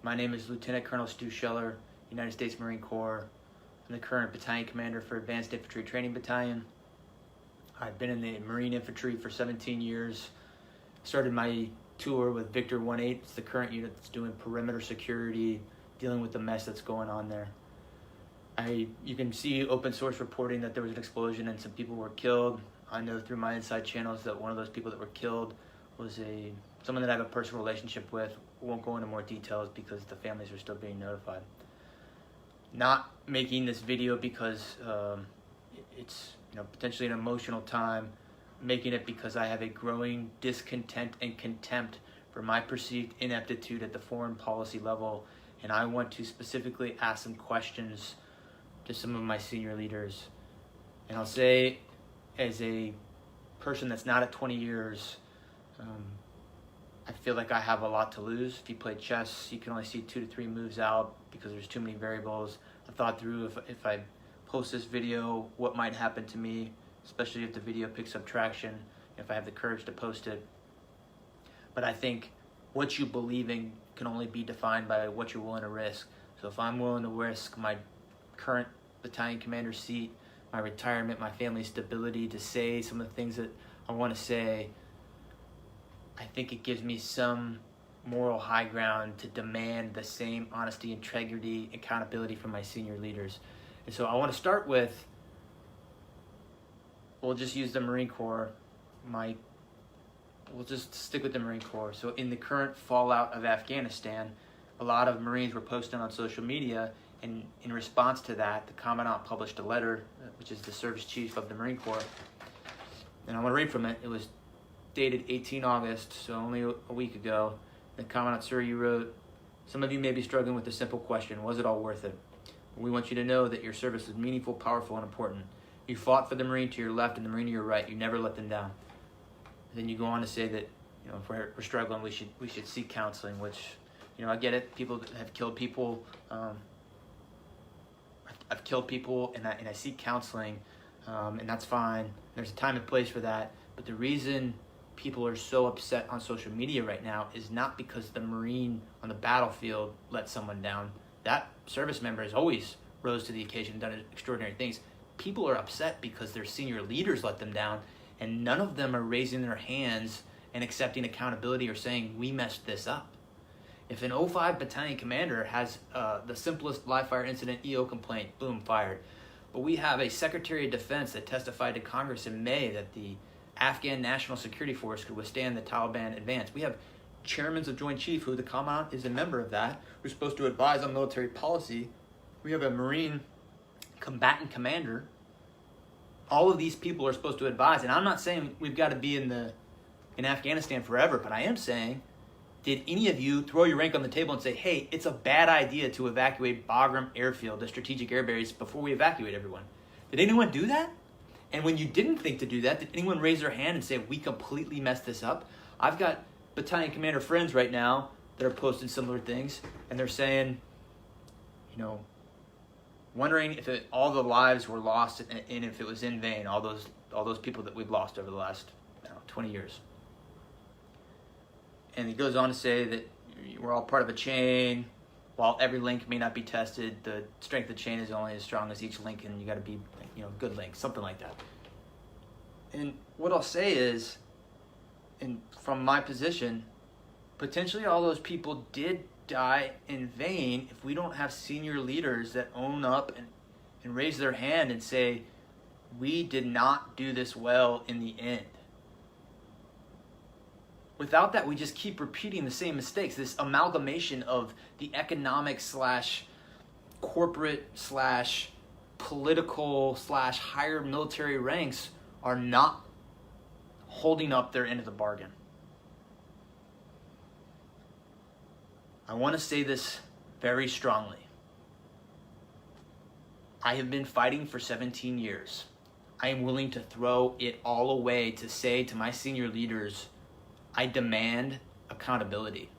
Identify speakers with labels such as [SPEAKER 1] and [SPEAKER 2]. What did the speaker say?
[SPEAKER 1] My name is Lieutenant Colonel Stu Scheller, United States Marine Corps. I'm the current battalion commander for Advanced Infantry Training Battalion. I've been in the Marine Infantry for 17 years. Started my tour with Victor 1-8. It's the current unit that's doing perimeter security, dealing with the mess that's going on there. You can see open source reporting that there was an explosion and some people were killed. I know through my inside channels that one of those people that were killed was someone that I have a personal relationship with. Won't go into more details because the families are still being notified. Not making this video because it's potentially an emotional time. Making it because I have a growing discontent and contempt for my perceived ineptitude at the foreign policy level, and I want to specifically ask some questions to some of my senior leaders. And I'll say, as a person that's not at 20 years, I feel like I have a lot to lose. If you play chess, you can only see 2 to 3 moves out because there's too many variables. I thought through if I post this video, what might happen to me, especially if the video picks up traction, if I have the courage to post it. But I think what you believe in can only be defined by what you're willing to risk. So if I'm willing to risk my current battalion commander seat, my retirement, my family's stability, to say some of the things that I want to say, I think it gives me some moral high ground to demand the same honesty, integrity, accountability from my senior leaders. And so I want to start with, we'll just use the Marine Corps. We'll just stick with the Marine Corps. So in the current fallout of Afghanistan, a lot of Marines were posting on social media, and in response to that, the Commandant published a letter, which is the service chief of the Marine Corps. And I want to read from it. It was dated 18 August, so only a week ago. The Commandant, sir, you wrote, "Some of you may be struggling with a simple question. Was it all worth it? We want you to know that your service was meaningful, powerful, and important. You fought for the Marine to your left and the Marine to your right. You never let them down." And then you go on to say that, if we're struggling, we should seek counseling, which, I get it. People have killed people. I've killed people, and I seek counseling, and that's fine. There's a time and place for that. But the reason people are so upset on social media right now is not because the Marine on the battlefield let someone down. That service member has always rose to the occasion and done extraordinary things. People are upset because their senior leaders let them down, and none of them are raising their hands and accepting accountability or saying, we messed this up. If an 05 battalion commander has the simplest live fire incident EO complaint, boom, fired. But we have a Secretary of Defense that testified to Congress in May that the Afghan National Security Force could withstand the Taliban advance. We have chairmen of Joint Chief, who the Commandant is a member of that, who's supposed to advise on military policy. We have a Marine combatant commander. All of these people are supposed to advise, and I'm not saying we've got to be in Afghanistan forever, but I am saying, did any of you throw your rank on the table and say, hey, it's a bad idea to evacuate Bagram Airfield, the strategic air base, before we evacuate everyone? Did anyone do that? And when you didn't think to do that, did anyone raise their hand and say, we completely messed this up? I've got battalion commander friends right now that are posting similar things, and they're saying, wondering if all the lives were lost and if it was in vain, all those people that we've lost over the last 20 years. And he goes on to say that we're all part of a chain. While every link may not be tested, the strength of the chain is only as strong as each link, and you got to be, good link, something like that. And what I'll say is, and from my position, potentially all those people did die in vain if we don't have senior leaders that own up and raise their hand and say, we did not do this well in the end. Without that, we just keep repeating the same mistakes. This amalgamation of the economic / corporate / political / higher military ranks are not holding up their end of the bargain. I want to say this very strongly. I have been fighting for 17 years. I am willing to throw it all away to say to my senior leaders, I demand accountability.